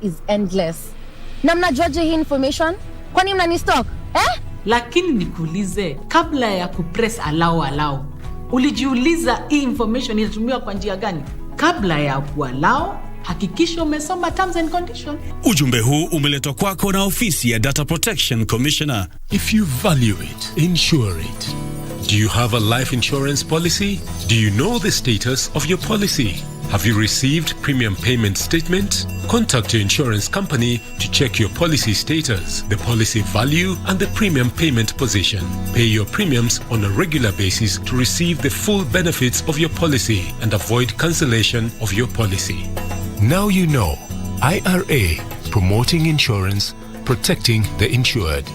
is endless. Na mnajuaje hii information? Kwani mnani stalk? Lakini nikuulize, kabla ya kupress allow, ulijiuliza hii information inatumiwa kwa njia gani? Kabla ya kuallow, hakikisha umesoma terms and conditions. Ujumbe huu umeletwa kwako na ofisi ya Data Protection Commissioner. If you value it, insure it. Do you have a life insurance policy? Do you know the status of your policy? Have you received premium payment statement? Contact your insurance company to check your policy status, the policy value, and the premium payment position. Pay your premiums on a regular basis to receive the full benefits of your policy and avoid cancellation of your policy. Now you know. IRA, promoting insurance, protecting the insured.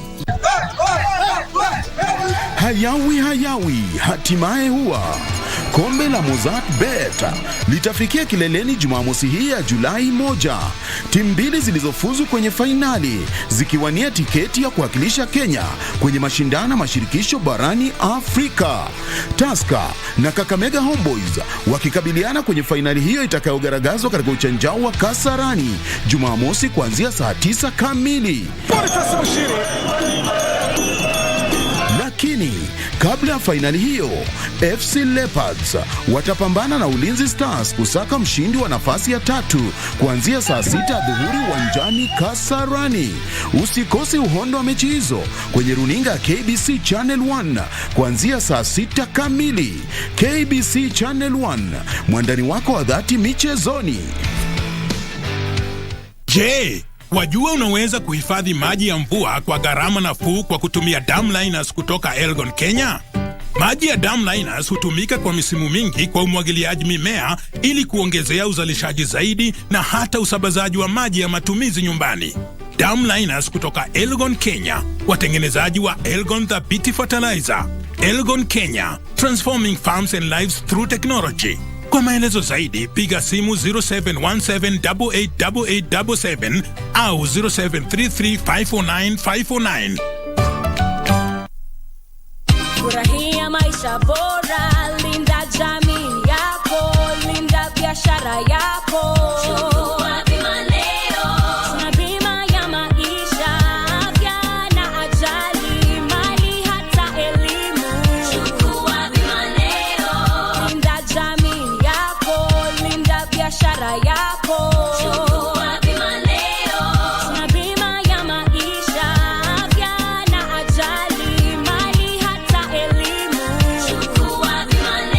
Hayawi, hatimaye huwa kombe la Mozart Bet litafikia kileleni Jumamosi hii ya Julai 1. Timu mbili zilizofuzu kwenye fainali zikiwania tiketi ya kuwakilisha Kenya kwenye mashindano mashirikisho barani Afrika. Tusker na Kakamega Homeboys wakikabiliana kwenye fainali hiyo itakayogaragazwa katika uchanjao wa Kasarani Jumamosi kuanzia saa 9 kamili. Lakini kabla ya fainali hiyo, FC Leopards watapambana na Ulinzi Stars kusaka mshindi wa nafasi ya 3 kuanzia saa 6 dhuhuri uwanjani Kasarani. Usikose uhondo wa mechi hizo kwenye runinga ya KBC Channel 1 kuanzia saa 6 kamili. KBC Channel 1, mwandani wako wa dhati michezoni. Je, wajua unaweza kuhifadhi maji ya mvua kwa gharama nafuu kwa kutumia dam liners kutoka Elgon, Kenya? Maji ya dam liners hutumika kwa misimu mingi kwa umwagiliaji mimea ili kuongezea uzalishaji zaidi na hata usambazaji wa maji ya matumizi nyumbani. Dam liners kutoka Elgon, Kenya, watengenezaji wa Elgon Thabiti Fertilizer. Elgon, Kenya, transforming farms and lives through technology. Kwa maelezo zaidi, piga simu 0717888877 au 0733549549. Furahia maisha bora, linda jamii yako, linda biashara yako. Chukua bima leo. Tuna bima ya maisha, afya na ajali, mali hata elimu. Chukua bima leo. Linda jamii yako, linda biashara yako. Chukua bima leo. Tuna bima ya maisha, afya na ajali, mali hata elimu. Chukua bima leo.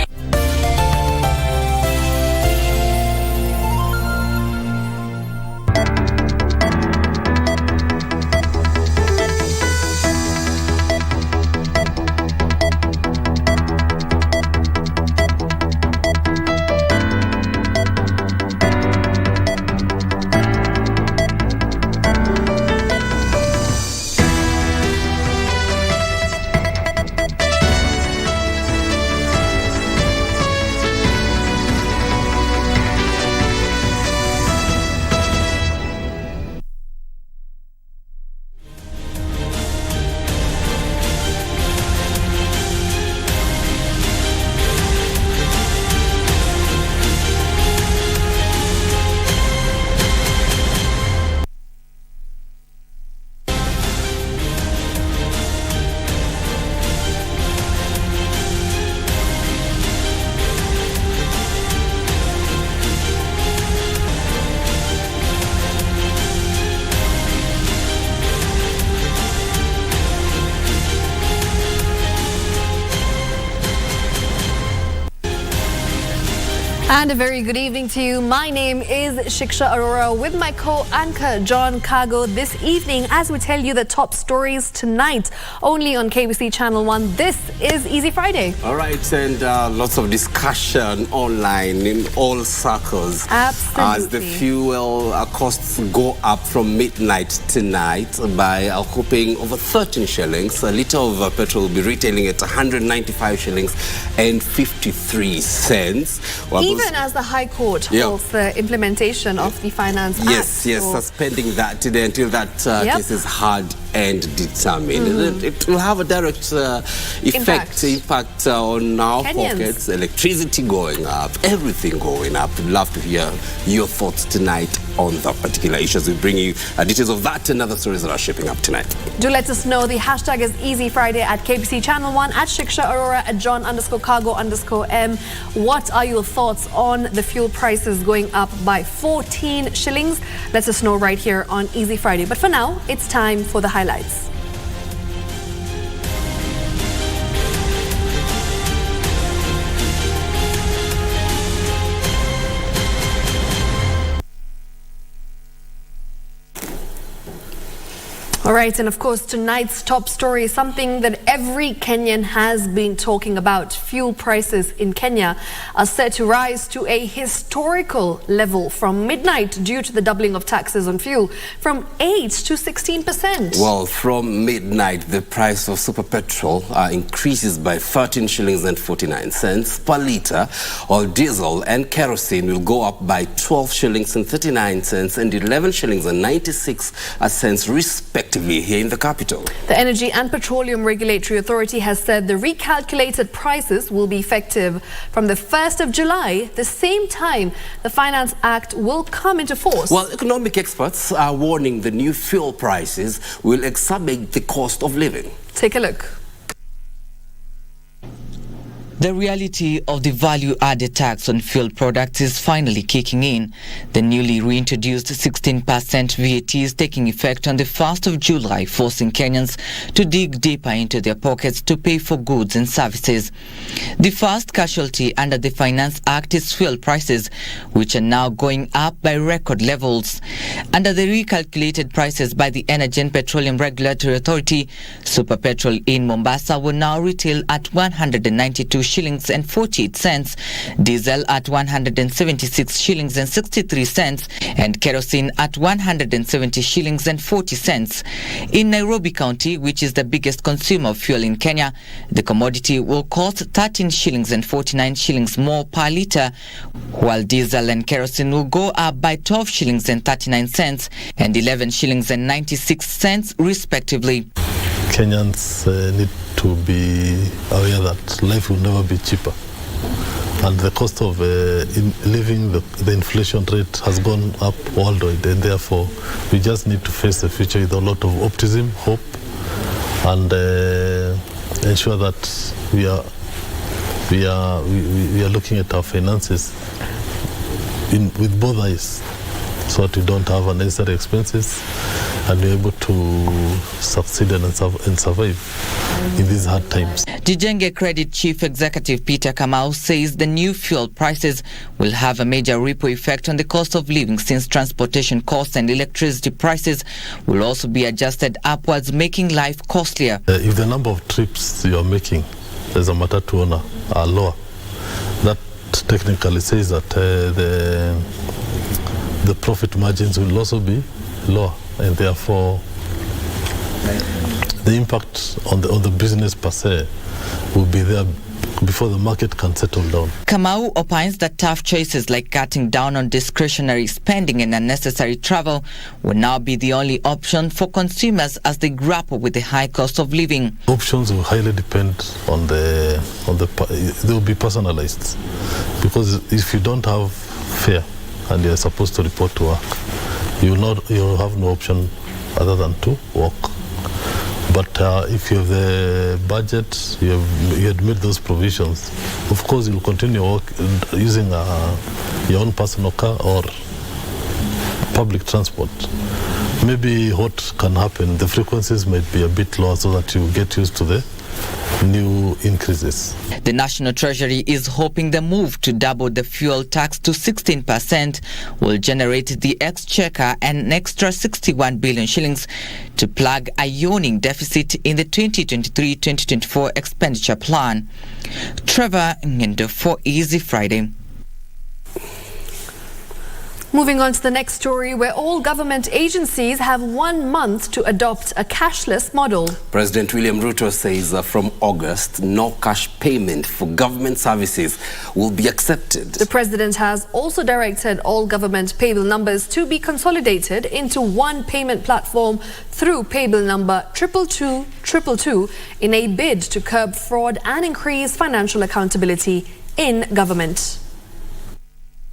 And a very good evening to you. My name is Shiksha Arora with my co-anchor John Kago this evening as we tell you the top stories tonight only on KBC Channel 1. This is Easy Friday. All right, and lots of discussion online in all circles. Absolutely. As the fuel costs go up from midnight tonight by a whopping over 13 shillings. A litre of petrol will be retailing at 195 shillings and 53 cents. Even as the High Court holds the implementation of the Finance Act. Yes, suspending that today until that case is heard and determine. It will have a direct impact on our Kenyans. pockets. Electricity going up, everything going up. We'd love to hear your thoughts tonight on that particular issue as we bring you details of that and other stories that are shaping up tonight. Do let us know. The hashtag is Easy Friday at KBC Channel 1, at Shiksha Arora, at John_Kago_M. What are your thoughts on the fuel prices going up by 14 shillings? Let us know right here on Easy Friday. But for now, it's time for the highlights. All right, and of course, tonight's top story is something that every Kenyan has been talking about. Fuel prices in Kenya are set to rise to a historical level from midnight due to the doubling of taxes on fuel from 8 to 16%. Well, from midnight, the price of super petrol increases by 13 shillings and 49 cents per litre, while diesel and kerosene will go up by 12 shillings and 39 cents and 11 shillings and 96 cents respectively here in the capital. The Energy and Petroleum Regulatory Authority has said the recalculated prices will be effective from the 1st of July, the same time the Finance Act will come into force. Well, economic experts are warning the new fuel prices will exacerbate the cost of living. Take a look. The reality of the value-added tax on fuel products is finally kicking in. The newly reintroduced 16% VAT is taking effect on the 1st of July, forcing Kenyans to dig deeper into their pockets to pay for goods and services. The first casualty under the Finance Act is fuel prices, which are now going up by record levels. Under the recalculated prices by the Energy and Petroleum Regulatory Authority, super petrol in Mombasa will now retail at 192 shillings and 48 cents, diesel at 176 shillings and 63 cents, and kerosene at 170 shillings and 40 cents. In Nairobi County, which is the biggest consumer of fuel in Kenya, the commodity will cost 13 shillings and 49 shillings more per litre, while diesel and kerosene will go up by 12 shillings and 39 cents and 11 shillings and 96 cents respectively. Kenyans need to be aware that life will never be cheaper, and the cost of living, the inflation rate has gone up worldwide, and therefore we just need to face the future with a lot of optimism, hope, and ensure that we are looking at our finances with both eyes, so that we don't have unnecessary expenses and we're able to succeed and survive in these hard times. Jijenge Credit Chief Executive Peter Kamau says the new fuel prices will have a major ripple effect on the cost of living, since transportation costs and electricity prices will also be adjusted upwards, making life costlier. If the number of trips you are making as a matatu owner are lower, that technically says that the profit margins will also be lower, and therefore the impact on the business per se will be there before the market can settle down. Kamau opines that tough choices like cutting down on discretionary spending and unnecessary travel will now be the only option for consumers as they grapple with the high cost of living. Options will highly depend on they will be personalized, because if you don't have fare and you're supposed to report to work, you'll have no option other than to work. But if you have the budget, you had made those provisions, of course you'll continue using your own personal car or public transport. Maybe what can happen, the frequencies might be a bit lower so that you get used to the new increases. The National Treasury is hoping the move to double the fuel tax to 16% will generate the exchequer an extra 61 billion shillings to plug a yawning deficit in the 2023-2024 expenditure plan. Trevor Ngendo for Easy Friday. Moving on to the next story, where all government agencies have 1 month to adopt a cashless model. President William Ruto says from August, no cash payment for government services will be accepted. The president has also directed all government paybill numbers to be consolidated into one payment platform through paybill number 22222 in a bid to curb fraud and increase financial accountability in government.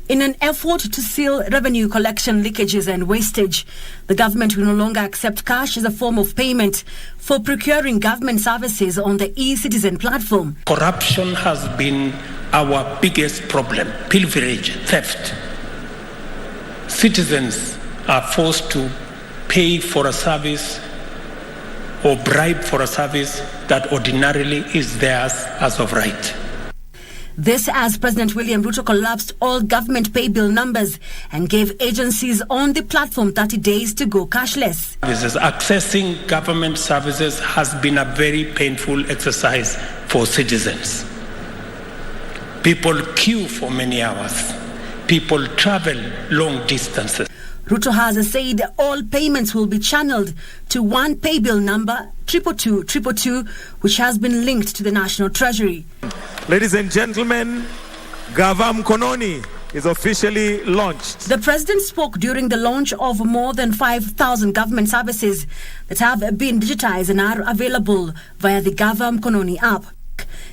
In an effort to seal revenue collection leakages and wastage, the government will no longer accept cash as a form of payment for procuring government services on the e-citizen platform. Corruption has been our biggest problem, pilferage, theft. Citizens are forced to pay for a service or bribe for a service that ordinarily is theirs as of right. This as President William Ruto collapsed all government paybill numbers and gave agencies on the platform 30 days to go cashless. Accessing government services has been a very painful exercise for citizens. People queue for many hours. People travel long distances. Ruto has said all payments will be channeled to one paybill number 22222, which has been linked to the National Treasury. Ladies and gentlemen, Gava Mkononi is officially launched. The president spoke during the launch of more than 5,000 government services that have been digitized and are available via the Gava Mkononi app.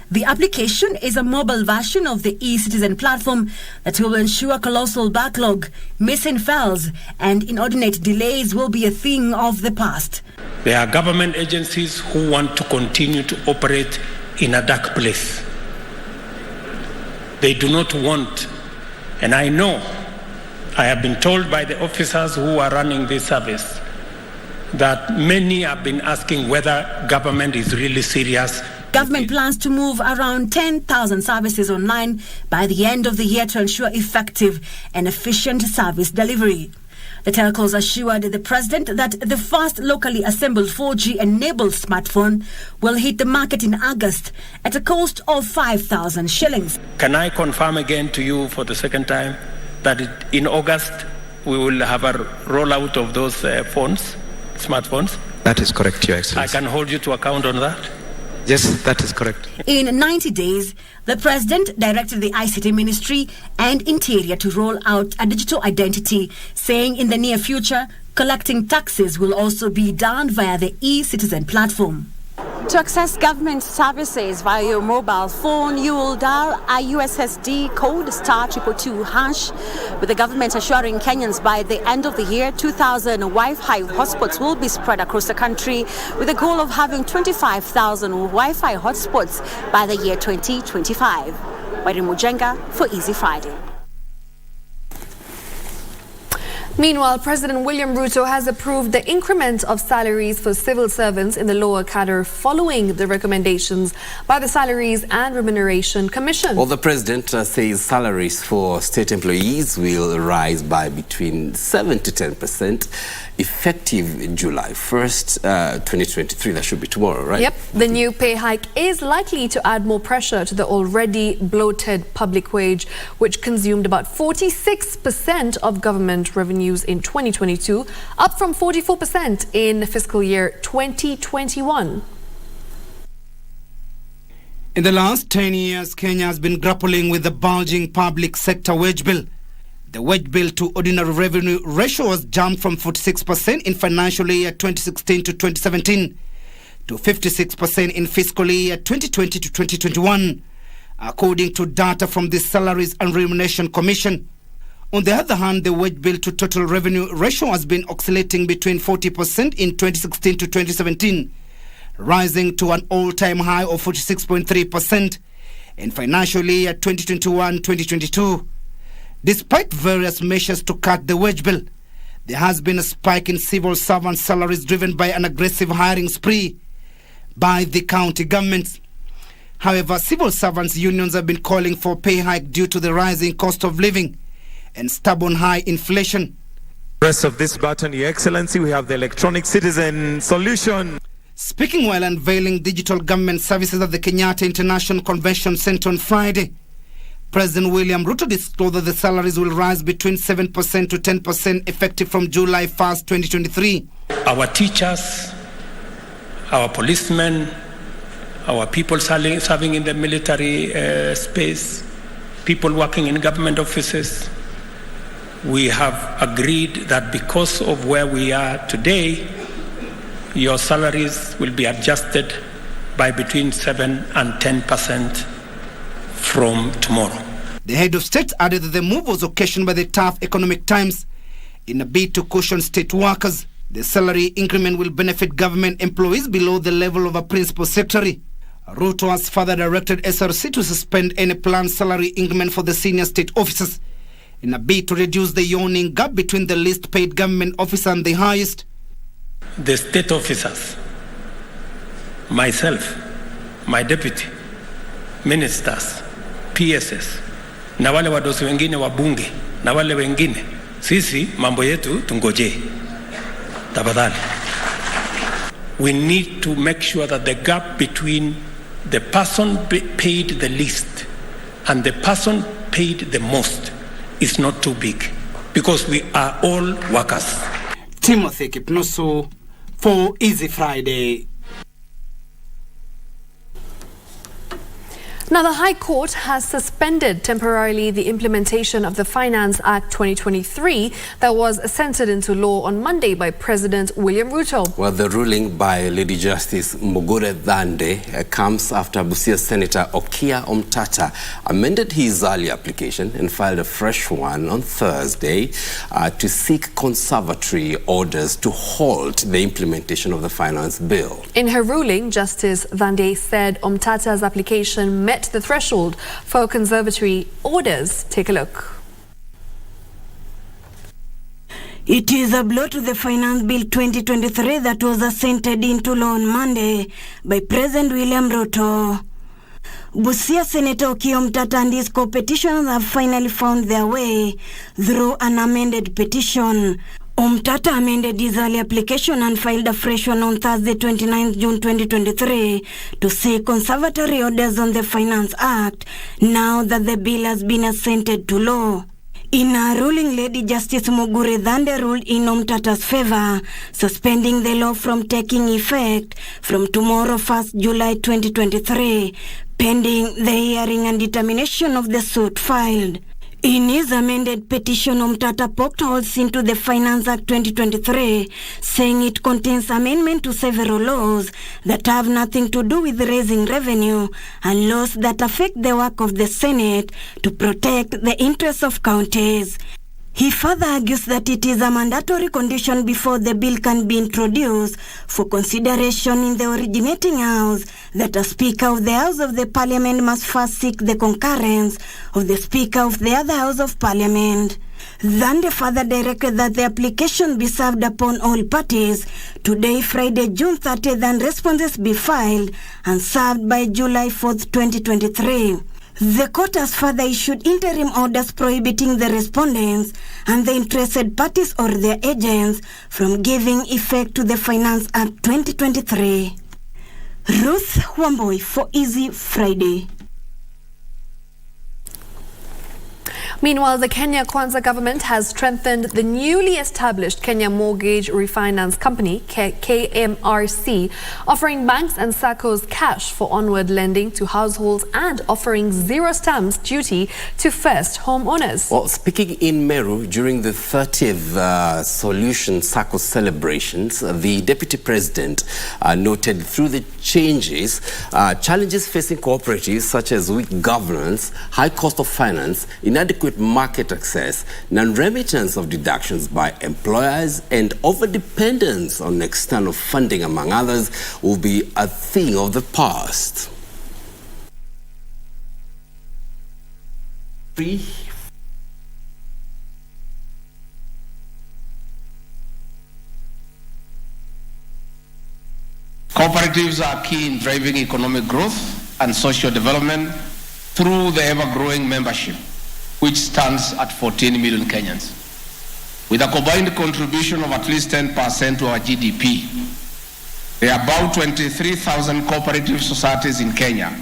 The application is a mobile version of the e-citizen platform that will ensure a colossal backlog, missing files, and inordinate delays will be a thing of the past. There are government agencies who want to continue to operate in a dark place. They do not want, and I know, I have been told by the officers who are running this service that many have been asking whether government is really serious. Government plans to move around 10,000 services online by the end of the year to ensure effective and efficient service delivery. The telcos assured the president that the first locally assembled 4G-enabled smartphone will hit the market in August at a cost of 5,000 shillings. Can I confirm again to you for the second time that in August we will have a rollout of those smartphones? That is correct, Your Excellency. I can hold you to account on that? Yes, that is correct. In 90 days, the president directed the ICT Ministry and Interior to roll out a digital identity, saying in the near future, collecting taxes will also be done via the e-citizen platform. To access government services via your mobile phone, you will dial a USSD code *222#, with the government assuring Kenyans by the end of the year 2,000 Wi-Fi hotspots will be spread across the country, with the goal of having 25,000 Wi-Fi hotspots by the year 2025. Wairi Mujenga for Easy Friday. Meanwhile, President William Ruto has approved the increment of salaries for civil servants in the lower cadre following the recommendations by the Salaries and Remuneration Commission. Well, the president says salaries for state employees will rise by between 7 to 10%, effective July 1st, 2023. That should be tomorrow, right? Yep. The new pay hike is likely to add more pressure to the already bloated public wage, which consumed about 46% of government revenues in 2022, up from 44% in fiscal year 2021. In the last 10 years, Kenya has been grappling with the bulging public sector wage bill. The wage bill to ordinary revenue ratio has jumped from 46% in financial year 2016 to 2017 to 56% in fiscal year 2020 to 2021, according to data from the Salaries and Remuneration Commission. On the other hand, the wage bill to total revenue ratio has been oscillating between 40% in 2016 to 2017, rising to an all-time high of 46.3% in financial year 2021-2022. Despite various measures to cut the wage bill, there has been a spike in civil servant salaries driven by an aggressive hiring spree by the county governments. However, civil servants unions have been calling for pay hike due to the rising cost of living and stubborn high inflation. Rest of this button, Your Excellency, we have the electronic citizen solution. Speaking while unveiling digital government services at the Kenyatta International Convention Center on Friday, President William Ruto disclosed that the salaries will rise between 7% to 10% effective from July 1st, 2023. Our teachers, our policemen, our people serving in the military space, people working in government offices, we have agreed that because of where we are today, your salaries will be adjusted by between 7 and 10% from tomorrow. The head of state added that the move was occasioned by the tough economic times. In a bid to cushion state workers, the salary increment will benefit government employees below the level of a principal secretary. Ruto has further directed SRC to suspend any planned salary increment for the senior state officers in a bid to reduce the yawning gap between the least paid government officer and the highest. The state officers, myself, my deputy, ministers, PSS, na wale wadosi wengine wabunge, na wale wengine, sisi mambo yetu tungoje. Tafadhali. We need to make sure that the gap between the person paid the least and the person paid the most is not too big, because we are all workers. Timothy Kipnusu for Easy Friday. Now, the High Court has suspended temporarily the implementation of the Finance Act 2023 that was entered into law on Monday by President William Ruto. Well, the ruling by Lady Justice Mugure Dhande comes after Busia Senator Okia Omtata amended his earlier application and filed a fresh one on Thursday to seek conservatory orders to halt the implementation of the finance bill. In her ruling, Justice Dhande said Omtata's application met the threshold for conservatory orders. Take a look. It is a blow to the Finance Bill 2023 that was assented into law on Monday by President William Ruto. Busia Senator Okia Omtata and his co-petitioners have finally found their way through an amended petition. Omtata amended his early application and filed a fresh one on Thursday, 29 June 2023 to seek conservatory orders on the Finance Act now that the bill has been assented to law. In a ruling, Lady Justice Mugure Dhande ruled in Omtata's favor, suspending the law from taking effect from tomorrow, 1st July 2023, pending the hearing and determination of the suit filed. In his amended petition, Omtata poked holes into the Finance Act 2023, saying it contains amendment to several laws that have nothing to do with raising revenue and laws that affect the work of the Senate to protect the interests of counties. He further argues that it is a mandatory condition before the bill can be introduced for consideration in the originating house that a Speaker of the House of the Parliament must first seek the concurrence of the Speaker of the other House of Parliament. Dhande further directed that the application be served upon all parties today, Friday, June 30th, and responses be filed and served by July 4th, 2023. The court has further issued interim orders prohibiting the respondents and the interested parties or their agents from giving effect to the Finance Act 2023. Ruth Wamboi for Easy Friday. Meanwhile, the Kenya Kwanza government has strengthened the newly established Kenya Mortgage Refinance Company, KMRC, offering banks and SACCOs cash for onward lending to households and offering zero stamp duty to first homeowners. Well, speaking in Meru during the 30th Solution SACCO celebrations, the Deputy President noted through the changes, challenges facing cooperatives such as weak governance, high cost of finance, inadequate market access, non-remittance of deductions by employers, and over-dependence on external funding, among others, will be a thing of the past. Cooperatives are key in driving economic growth and social development through the ever-growing membership, which stands at 14 million Kenyans. With a combined contribution of at least 10% to our GDP, there are about 23,000 cooperative societies in Kenya,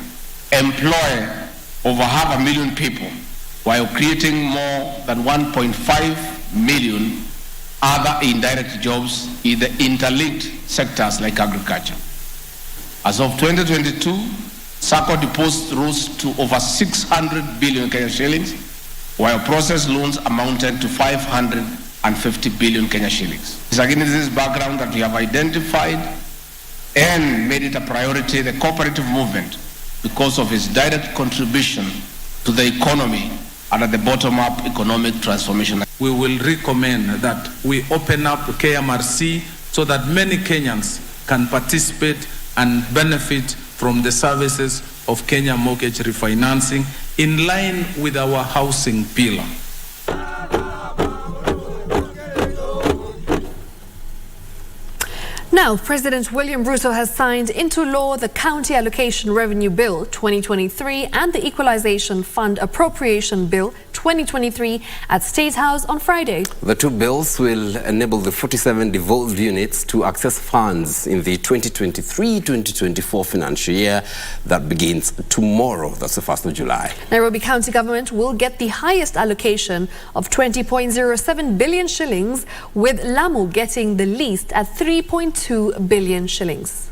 employ over 500,000 people, while creating more than 1.5 million other indirect jobs in the interlinked sectors like agriculture. As of 2022, SACCO deposits rose to over 600 billion Kenya shillings, while processed loans amounted to 550 billion Kenya shillings. It's against this background that we have identified and made it a priority the cooperative movement because of its direct contribution to the economy and at the bottom-up economic transformation. We will recommend that we open up KMRC so that many Kenyans can participate and benefit from the services of Kenya mortgage refinancing in line with our housing pillar. Now, President William Ruto has signed into law the County Allocation Revenue Bill 2023 and the Equalization Fund Appropriation Bill 2023 at State House on Friday. The two bills will enable the 47 devolved units to access funds in the 2023-2024 financial year that begins tomorrow. That's the 1st of July. Nairobi County government will get the highest allocation of 20.07 billion shillings, with Lamu getting the least at 3.2 billion shillings.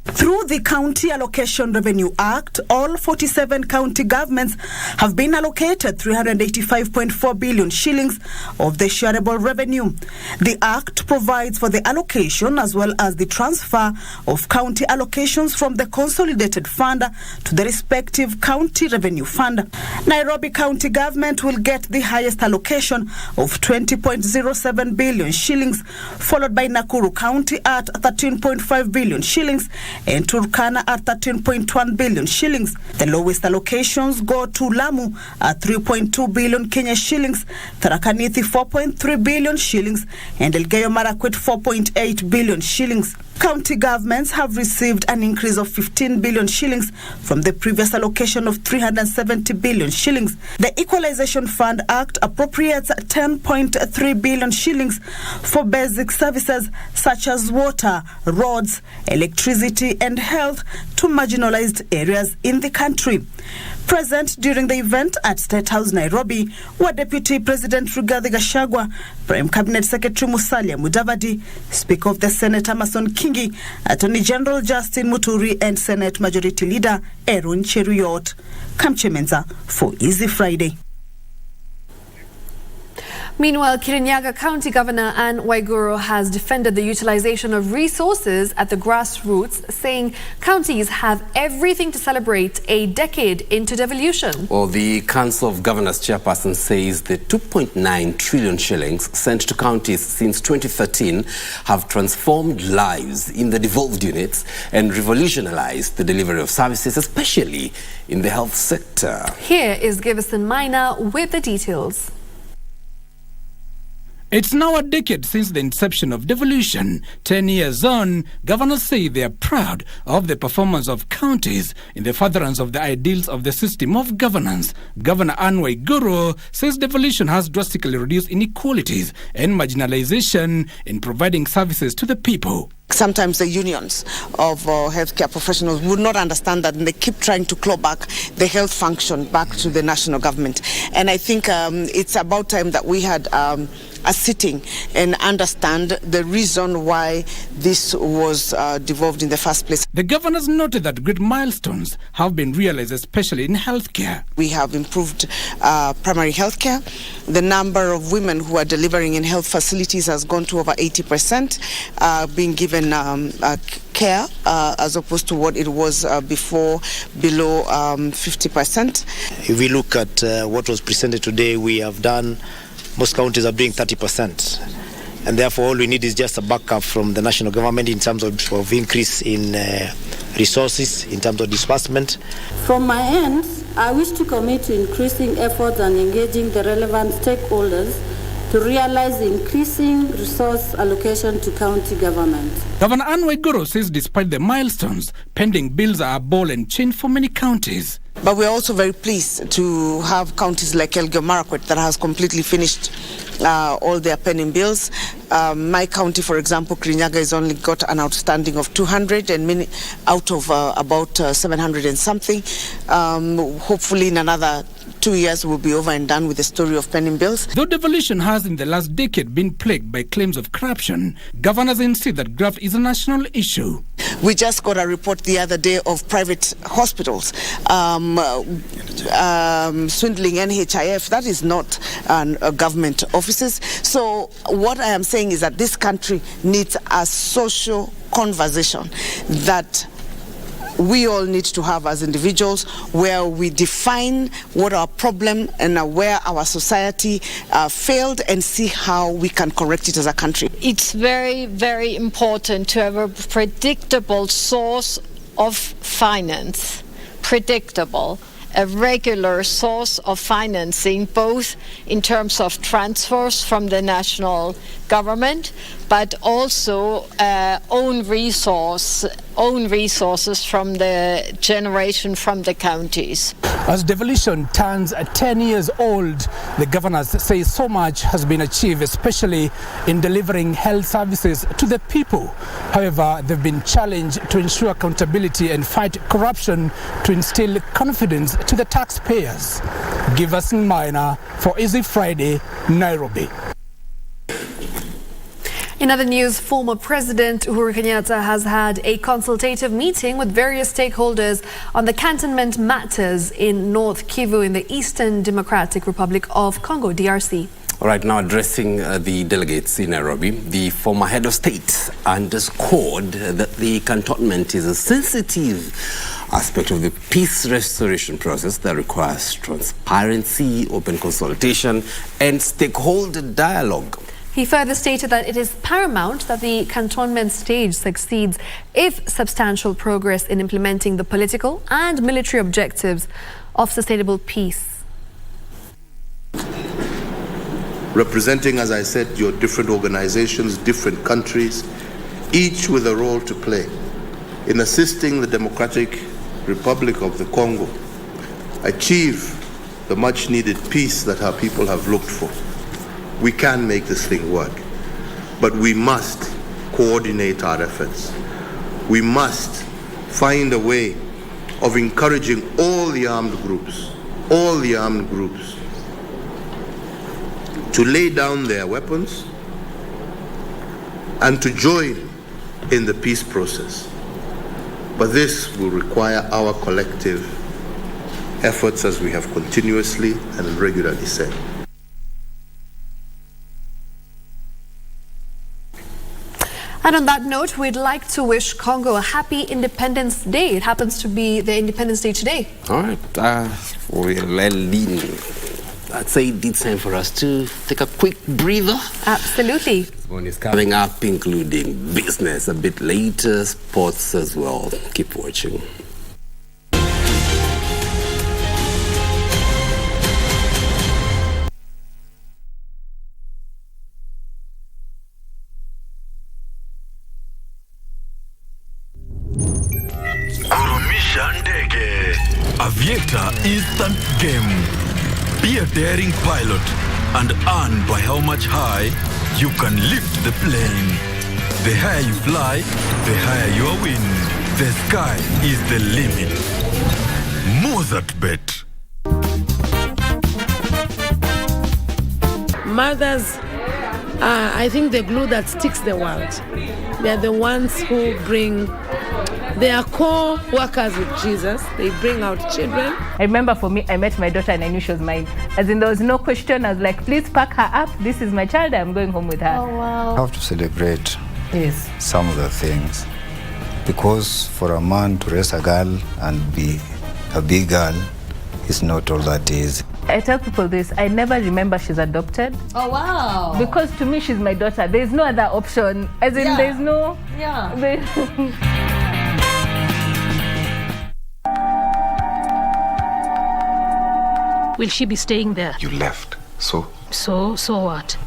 Through the County Allocation Revenue Act, all 47 county governments have been allocated 385.4 billion shillings of the shareable revenue. The Act provides for the allocation as well as the transfer of county allocations from the Consolidated Fund to the respective County Revenue Fund. Nairobi County government will get the highest allocation of 20.07 billion shillings, followed by Nakuru County at 13.5 billion shillings and Turkana at 13.1 billion shillings. The lowest allocations go to Lamu at 3.2 billion Kenya shillings, Tharaka Nithi 4.3 billion shillings, and Elgeyo Marakwet 4.8 billion shillings. County governments have received an increase of 15 billion shillings from the previous allocation of 370 billion shillings. The Equalization Fund Act appropriates 10.3 billion shillings for basic services such as water, roads, electricity, and health to marginalized areas in the country. Present during the event at State House, Nairobi, were Deputy President Rigathi Gachagua, Prime Cabinet Secretary Musalia Mudavadi, Speaker of the Senate Amason Kingi, Attorney General Justin Muturi, and Senate Majority Leader Aaron Cheruiyot. Kamchemenza for Easy Friday. Meanwhile, Kirinyaga County Governor Anne Waiguru has defended the utilization of resources at the grassroots, saying counties have everything to celebrate a decade into devolution. Well, the Council of Governors chairperson says the 2.9 trillion shillings sent to counties since 2013 have transformed lives in the devolved units and revolutionized the delivery of services, especially in the health sector. Here is Givison Maina with the details. It's now a decade since the inception of devolution. 10 years on, governors say they are proud of the performance of counties in the furtherance of the ideals of the system of governance. Governor Anne Waiguru says devolution has drastically reduced inequalities and marginalization in providing services to the people. Sometimes the unions of healthcare professionals would not understand that, and they keep trying to claw back the health function back to the national government. And I think it's about time that we had a sitting and understand the reason why this was devolved in the first place. The governors noted that great milestones have been realized, especially in healthcare. We have improved primary healthcare. The number of women who are delivering in health facilities has gone to over 80%, being given care as opposed to what it was before, below 50%. If we look at what was presented today, we have done, most counties are doing 30%. And therefore, all we need is just a backup from the national government in terms of increase in resources, in terms of disbursement. From my end, I wish to commit to increasing efforts and engaging the relevant stakeholders to realize increasing resource allocation to county government. Governor Anne Waiguru says despite the milestones, pending bills are a ball and chain for many counties. But we're also very pleased to have counties like Elgeyo Marakwet that has completely finished all their pending bills. My county, for example, Kirinyaga, has only got an outstanding of 200 and out of about 700 and something. Hopefully in another 2 years we'll be over and done with the story of pending bills. Though devolution has in the last decade been plagued by claims of corruption, governors insist that graft is a national issue. We just got a report the other day of private hospitals swindling NHIF. That is not government offices. So what I am saying is that this country needs a social conversation that we all need to have as individuals, where we define what our problem and where our society failed and see how we can correct it as a country. It's very, very important to have a predictable source of finance, predictable, a regular source of financing, both in terms of transfers from the national government, but also own resources from the generation from the counties. As devolution turns 10 years old, the governors say so much has been achieved, especially in delivering health services to the people. However, they've been challenged to ensure accountability and fight corruption to instill confidence to the taxpayers. Giverson Minor for Easy Friday, Nairobi. In other news, former President Uhuru Kenyatta has had a consultative meeting with various stakeholders on the cantonment matters in North Kivu in the Eastern Democratic Republic of Congo, DRC. All right, now addressing the delegates in Nairobi, the former head of state underscored that the cantonment is a sensitive aspect of the peace restoration process that requires transparency, open consultation, and stakeholder dialogue. He further stated that it is paramount that the cantonment stage succeeds if substantial progress in implementing the political and military objectives of sustainable peace. Representing, as I said, your different organizations, different countries, each with a role to play in assisting the Democratic Republic of the Congo achieve the much-needed peace that our people have looked for. We can make this thing work, but we must coordinate our efforts. We must find a way of encouraging all the armed groups to lay down their weapons and to join in the peace process. But this will require our collective efforts, as we have continuously and regularly said. And on that note, we'd like to wish Congo a happy Independence Day. It happens to be their Independence Day today. All right. I'd say it's time for us to take a quick breather. Absolutely. One is coming up, including business a bit later, sports as well. Keep watching. Aviator instant game. Be a daring pilot and earn by how much high you can lift the plane. The higher you fly, the higher your win. The sky is the limit. Mozart Bet. Mothers are, I think, the glue that sticks the world. They are the ones who bring, they are co-workers with Jesus. They bring out children. I remember for me, I met my daughter and I knew she was mine. As in, there was no question. I was like, please pack her up. This is my child. I'm going home with her. Oh, wow. I have to celebrate some of the things. Because for a man to raise a girl and be a big girl is not all that easy. I tell people this, I never remember she's adopted. Oh, wow. Because to me, she's my daughter. There's no other option. As in, there's no... Yeah. Will she be staying there? You left, so? So what?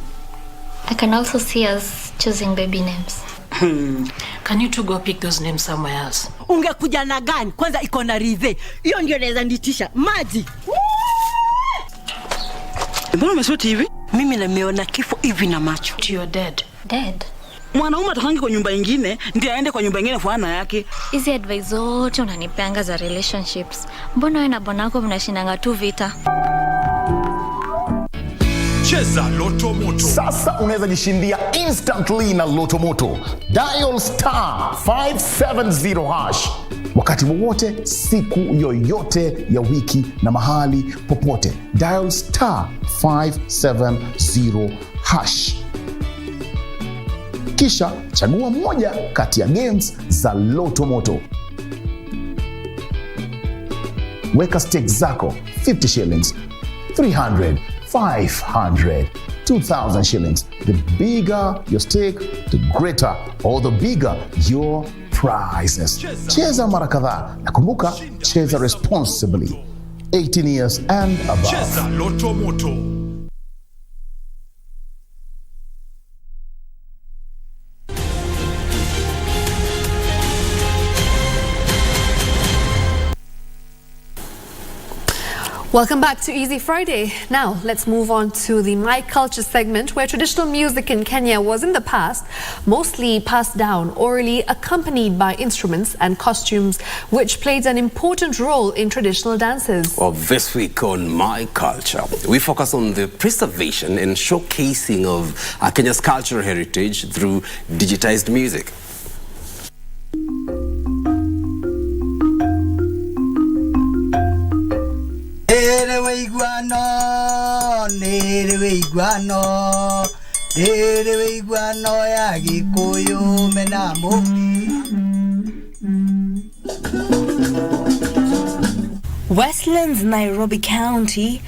I can also see us choosing baby names. Can you two go pick those names somewhere else? Ungekuja na gani? Kwanza iko na ridhe. Hiyo ndio naweza nitisha. Maji. Mbona umesoti hivi? Mimi nimeona kifo hivi na macho. You're dead. Dead? Mwanaume atakangi kwa nyumba ingine, ndiye aende kwa nyumba ingine kwa ana yake. Hizi advice zote unanipeanga za relationships. Mbona wewe na bwanako mnashindanga tu vita? Cheza Loto Moto. Sasa unaweza jishindia instantly na Loto Moto. Dial *570# wakati wowote, siku yoyote ya wiki na mahali popote. Dial *570#. Kisha chagua moja kati ya games za Loto Moto. Weka stakes zako 50 shillings, 300, 500, 2,000 shillings. The bigger your stake, the greater or the bigger your prizes. Cheza mara kadhaa na kumbuka, cheza responsibly. 18 years and above. Cheza Loto Moto. Welcome back to Easy Friday. Now, let's move on to the My Culture segment, where traditional music in Kenya was in the past mostly passed down orally, accompanied by instruments and costumes, which played an important role in traditional dances. Well, this week on My Culture, we focus on the preservation and showcasing of Kenya's cultural heritage through digitized music. Westlands, Nairobi County.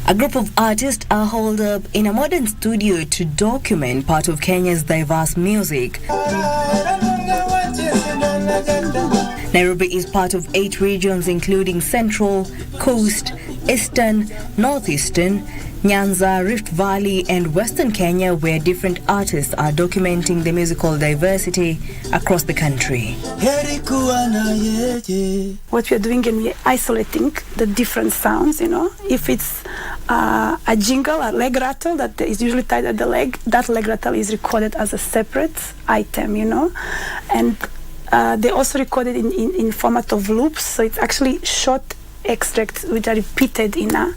A group of artists are holed up in a modern studio to document part of Kenya's diverse music. Nairobi is part of 8 regions, including Central, Coast, Eastern, Northeastern, Nyanza, Rift Valley and Western Kenya, where different artists are documenting the musical diversity across the country. What we are doing, and we are isolating the different sounds, If it's a jingle, a leg rattle that is usually tied at the leg, that leg rattle is recorded as a separate item, And they also recorded in format of loops, so it's actually short extracts which are repeated in a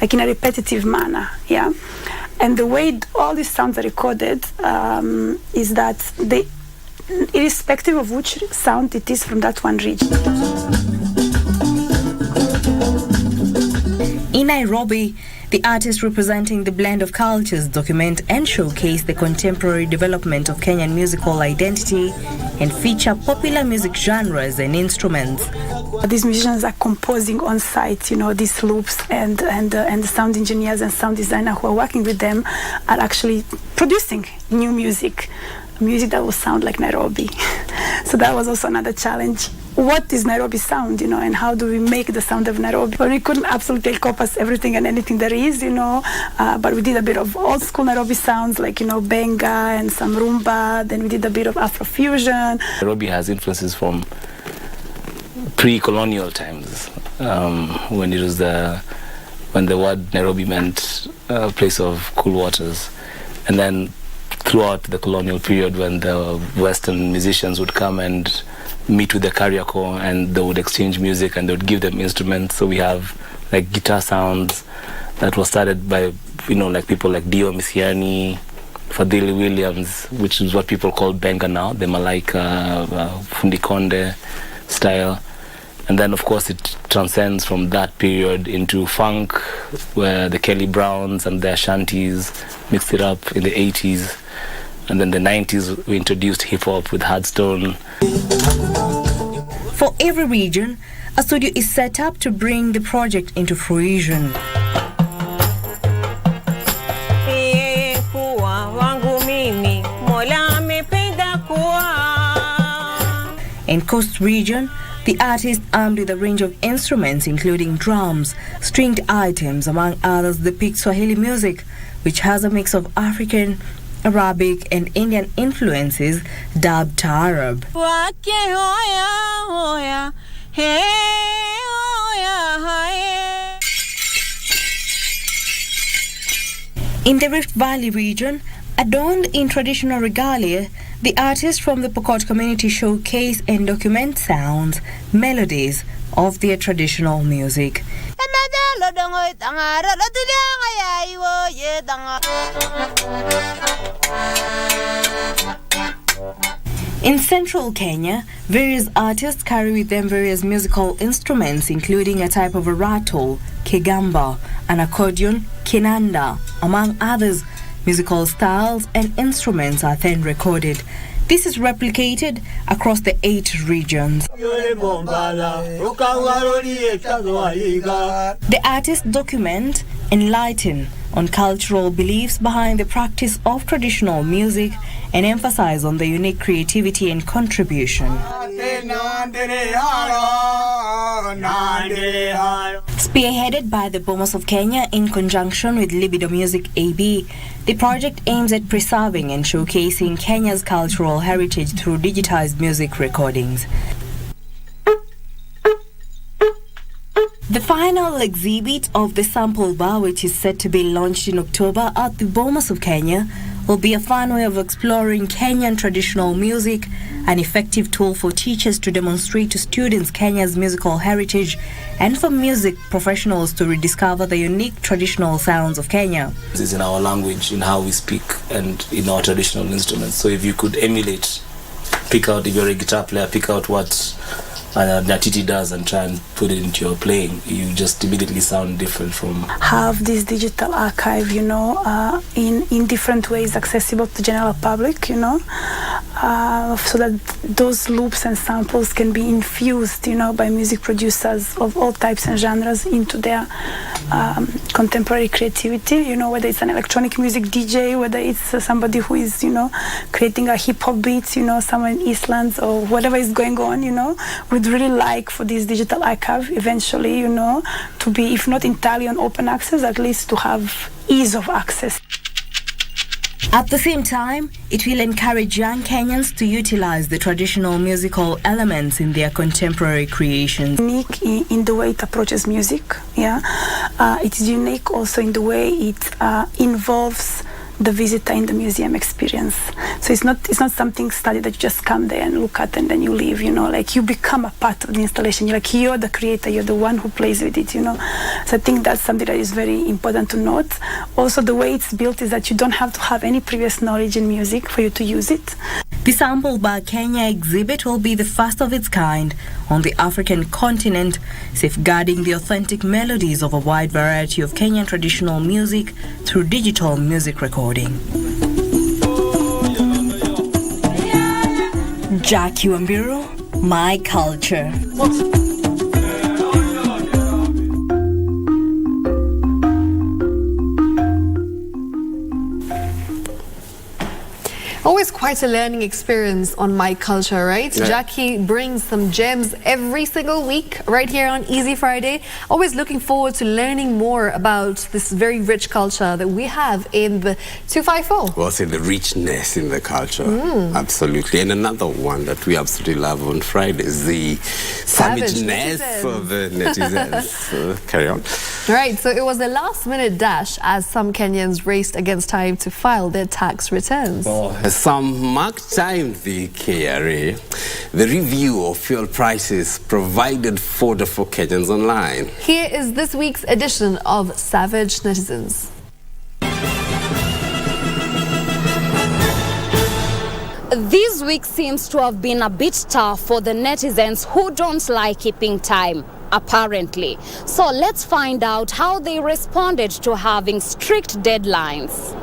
repetitive manner, yeah. And the way all these sounds are recorded is that they, irrespective of which sound it is from that one region. In Nairobi, the artists representing the blend of cultures document and showcase the contemporary development of Kenyan musical identity and feature popular music genres and instruments. These musicians are composing on site, these loops, and the sound engineers and sound designer who are working with them are actually producing new music that will sound like Nairobi. So that was also another challenge. What is Nairobi sound, and how do we make the sound of Nairobi? Well, we couldn't absolutely encompass everything and anything there is, but we did a bit of old school Nairobi sounds like, benga and some rumba. Then we did a bit of Afrofusion. Nairobi has influences from pre-colonial times, when it was when the word Nairobi meant a place of cool waters, and then throughout the colonial period, when the Western musicians would come and meet with the Kariako and they would exchange music and they would give them instruments. So we have like guitar sounds that was started by like people like Dio Misiani, Fadhili Williams, which is what people call benga now, the Malaika, Fundikonde style. And then of course it transcends from that period into funk, where the Kelly Browns and their shanties mixed it up in the 80s. And then the 90s we introduced hip-hop with Hardstone. For every region, a studio is set up to bring the project into fruition. In Coast region, the artist armed with a range of instruments including drums, stringed items, among others, depict Swahili music, which has a mix of African, Arabic and Indian influences dubbed Taarab. In the Rift Valley region, adorned in traditional regalia, the artists from the Pokot community showcase and document sounds, melodies of their traditional music. In central Kenya, various artists carry with them various musical instruments, including a type of a rattle, kegamba, an accordion, kinanda, among others. Musical styles and instruments are then recorded. This is replicated across the 8 regions. The artists document, enlighten on cultural beliefs behind the practice of traditional music and emphasize on the unique creativity and contribution. Spearheaded by the Bomas of Kenya in conjunction with Libido Music AB, the project aims at preserving and showcasing Kenya's cultural heritage through digitized music recordings. The final exhibit of the sample bar, which is set to be launched in October at the Bomas of Kenya, will be a fun way of exploring Kenyan traditional music, an effective tool for teachers to demonstrate to students Kenya's musical heritage, and for music professionals to rediscover the unique traditional sounds of Kenya. This is in our language, in how we speak, and in our traditional instruments. So if you could emulate, pick out, if you're a guitar player, pick out what Natiti does and try and put it into your playing, you just immediately sound different from... Have this digital archive, in different ways accessible to the general public, so that those loops and samples can be infused, by music producers of all types and genres into their contemporary creativity, whether it's an electronic music DJ, whether it's somebody who is, creating a hip-hop beat, somewhere in Eastlands or whatever is going on, we'd really like for this digital archive eventually, to be, if not entirely on open access, at least to have ease of access. At the same time, it will encourage young Kenyans to utilize the traditional musical elements in their contemporary creations. Unique in the way it approaches music, it's unique also in the way it involves the visitor in the museum experience. So it's not something studied that you just come there and look at and then you leave, like you become a part of the installation. You're the creator, you're the one who plays with it, So I think that's something that is very important to note. Also, the way it's built is that you don't have to have any previous knowledge in music for you to use it. The Sample Bar Kenya exhibit will be the first of its kind on the African continent, safeguarding the authentic melodies of a wide variety of Kenyan traditional music through digital music recording. Jackie Wambiro, My Culture. Always quite a learning experience on My Culture, right? Yeah. Jackie brings some gems every single week right here on Easy Friday. Always looking forward to learning more about this very rich culture that we have in the 254. Well, say the richness in the culture. Absolutely. And another one that we absolutely love on Friday is the savageness of the netizens. Carry on. Right, so it was a last-minute dash as some Kenyans raced against time to file their tax returns. Some marked time the KRA, the review of fuel prices provided fodder for Kenyans online. Here is this week's edition of Savage Netizens. This week seems to have been a bit tough for the netizens who don't like keeping time, apparently. So let's find out how they responded to having strict deadlines.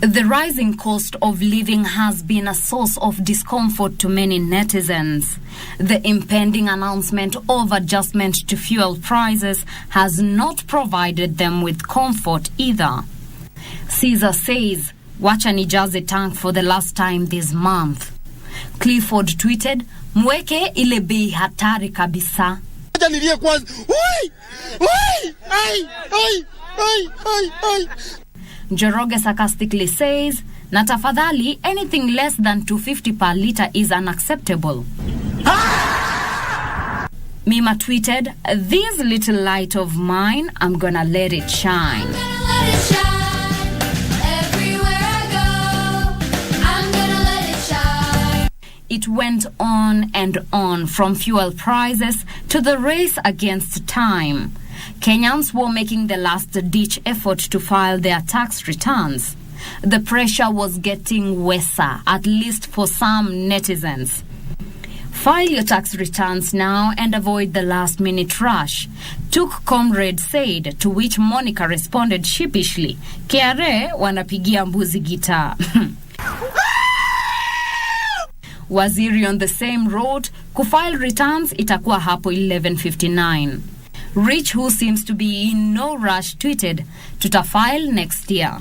The rising cost of living has been a source of discomfort to many netizens. The impending announcement of adjustment to fuel prices has not provided them with comfort either. Caesar says, "Wacha nijaze tank for the last time this month." Clifford tweeted, "Mweke ile bei hatari kabisa." Njoroge sarcastically says, Na tafadhali, anything less than 250 per litre is unacceptable. Mima tweeted, "This little light of mine, I'm gonna let it shine." It went on and on, from fuel prices to the race against time. Kenyans were making the last-ditch effort to file their tax returns. The pressure was getting worse, at least for some netizens. File your tax returns now and avoid the last-minute rush, Took Comrade said, to which Monica responded sheepishly, "KRA wanapigia mbuzi guitar." Waziri on the same road, kufile returns itakuwa hapo 11:59. Rich, who seems to be in no rush, tweeted, "Tutafile next year."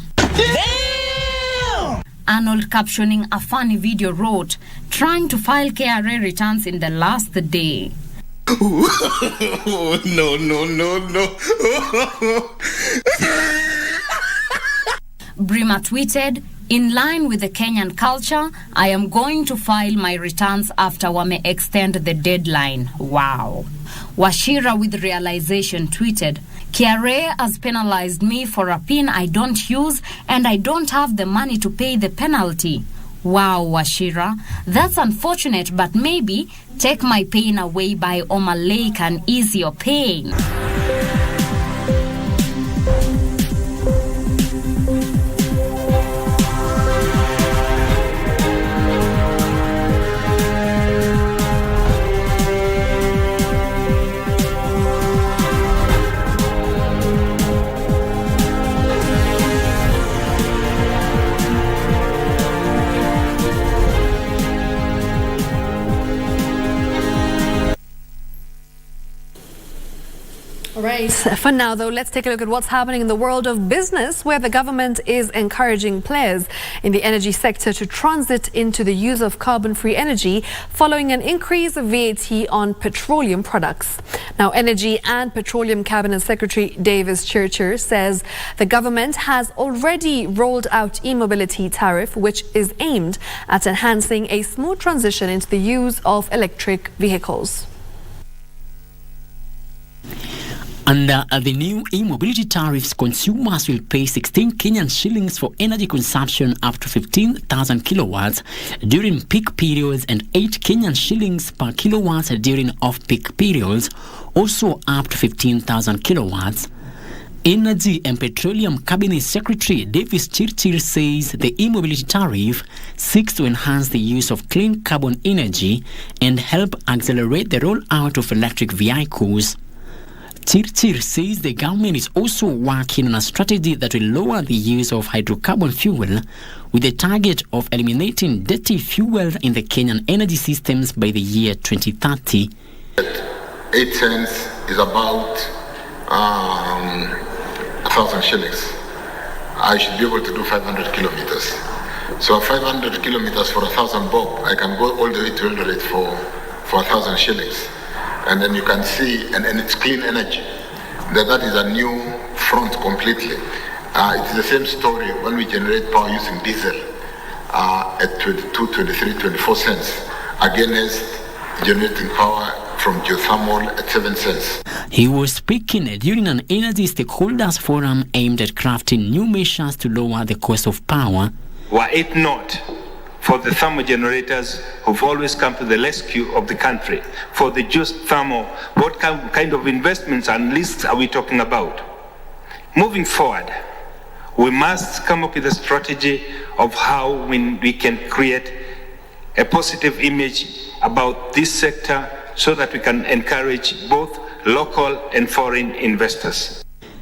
Arnold, captioning a funny video, wrote, "Trying to file KRA returns in the last day." No. Brima tweeted, "In line with the Kenyan culture, I am going to file my returns after Wame extend the deadline." Wow. Washira with realization tweeted, "KRA has penalized me for a PIN I don't use and I don't have the money to pay the penalty." Wow, Washira, that's unfortunate, but maybe Take My Pain Away by Omalay can ease your pain. Right. For now, though, let's take a look at what's happening in the world of business, where the government is encouraging players in the energy sector to transit into the use of carbon-free energy following an increase of VAT on petroleum products. Now, Energy and Petroleum Cabinet Secretary Davis Churcher says the government has already rolled out e-mobility tariff, which is aimed at enhancing a smooth transition into the use of electric vehicles. Under the new e-mobility tariffs, consumers will pay 16 Kenyan shillings for energy consumption up to 15,000 kilowatts during peak periods and 8 Kenyan shillings per kilowatt during off-peak periods, also up to 15,000 kilowatts. Energy and Petroleum Cabinet Secretary Davis Chirchir says the e-mobility tariff seeks to enhance the use of clean carbon energy and help accelerate the rollout of electric vehicles. Chirchir says the government is also working on a strategy that will lower the use of hydrocarbon fuel with the target of eliminating dirty fuel in the Kenyan energy systems by the year 2030. 8 cents is about 1,000 shillings. I should be able to do 500 kilometers. So 500 kilometers for 1,000 bob, I can go all the way to Eldoret for 1,000 shillings. And then you can see, and it's clean energy. That is a new front completely. It's the same story when we generate power using diesel at 22, 23, 24 cents against generating power from geothermal at 7 cents. He was speaking during an energy stakeholders forum aimed at crafting new measures to lower the cost of power. Were it not for the thermal generators who've always come to the rescue of the country, for the just thermal, what kind of investments and lists are we talking about? Moving forward, we must come up with a strategy of how we can create a positive image about this sector so that we can encourage both local and foreign investors.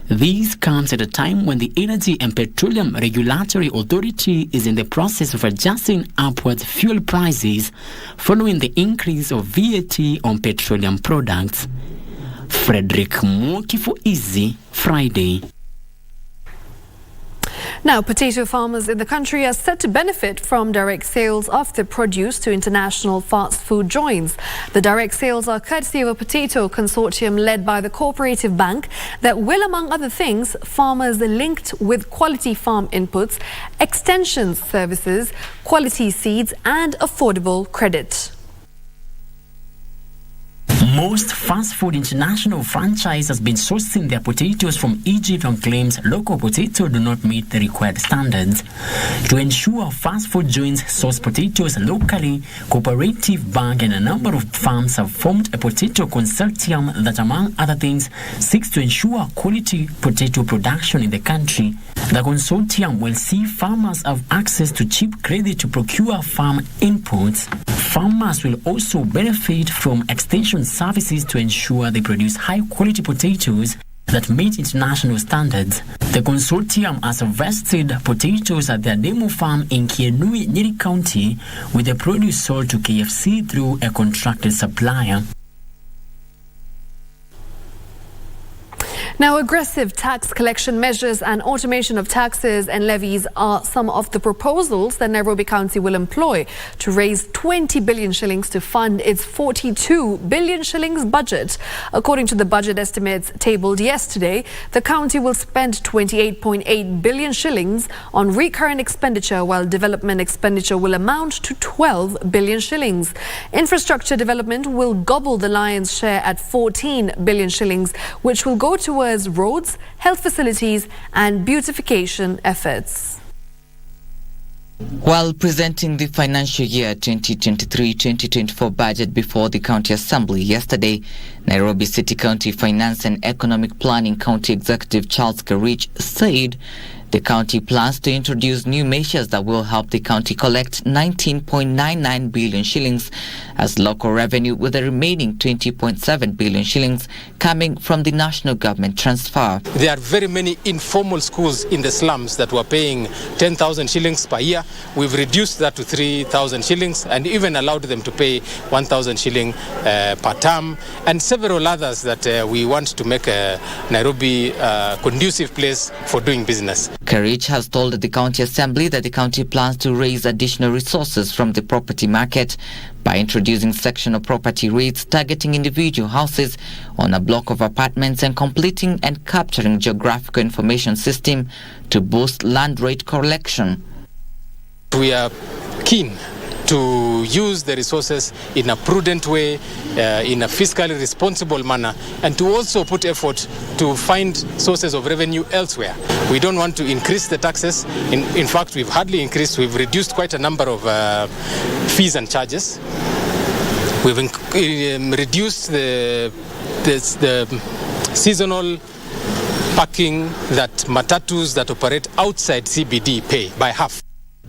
This comes at a time when the Energy and Petroleum Regulatory Authority is in the process of adjusting upwards fuel prices following the increase of VAT on petroleum products. Frederick Mwoki for Easy Friday. Now, potato farmers in the country are set to benefit from direct sales of their produce to international fast food joints. The direct sales are courtesy of a potato consortium led by the Cooperative Bank that will, among other things, farmers linked with quality farm inputs, extension services, quality seeds and affordable credit. Most fast food international franchise has been sourcing their potatoes from Egypt and claims local potato do not meet the required standards. To ensure fast food joints source potatoes locally, Cooperative Bank and a number of farms have formed a potato consortium that, among other things, seeks to ensure quality potato production in the country. The consortium will see farmers have access to cheap credit to procure farm inputs. Farmers will also benefit from extension services to ensure they produce high-quality potatoes that meet international standards. The consortium has harvested potatoes at their demo farm in Nairobi County, with the produce sold to KFC through a contracted supplier. Now, aggressive tax collection measures and automation of taxes and levies are some of the proposals that Nairobi County will employ to raise 20 billion shillings to fund its 42 billion shillings budget. According to the budget estimates tabled yesterday, the county will spend 28.8 billion shillings on recurrent expenditure, while development expenditure will amount to 12 billion shillings. Infrastructure development will gobble the lion's share at 14 billion shillings, which will go towards roads, health facilities and beautification efforts. While presenting the financial year 2023-2024 budget before the County Assembly yesterday, Nairobi City County Finance and Economic Planning County Executive Charles Karich said the county plans to introduce new measures that will help the county collect 19.99 billion shillings as local revenue, with the remaining 20.7 billion shillings coming from the national government transfer. There are very many informal schools in the slums that were paying 10,000 shillings per year. We've reduced that to 3,000 shillings and even allowed them to pay 1,000 shilling per term, and several others that we want to make Nairobi a conducive place for doing business. Karich has told the County Assembly that the county plans to raise additional resources from the property market by introducing sectional property rates targeting individual houses on a block of apartments and completing and capturing geographical information system to boost land rate collection. We are keen to use the resources in a prudent way, in a fiscally responsible manner, and to also put effort to find sources of revenue elsewhere. We don't want to increase the taxes. In fact, we've hardly increased. We've reduced quite a number of fees and charges. We've reduced the seasonal parking that matatus that operate outside CBD pay by half.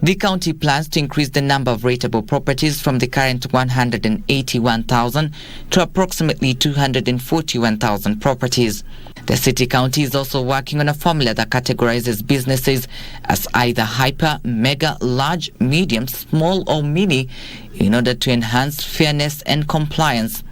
The county plans to increase the number of rateable properties from the current 181,000 to approximately 241,000 properties. The city county is also working on a formula that categorizes businesses as either hyper, mega, large, medium, small or mini in order to enhance fairness and compliance.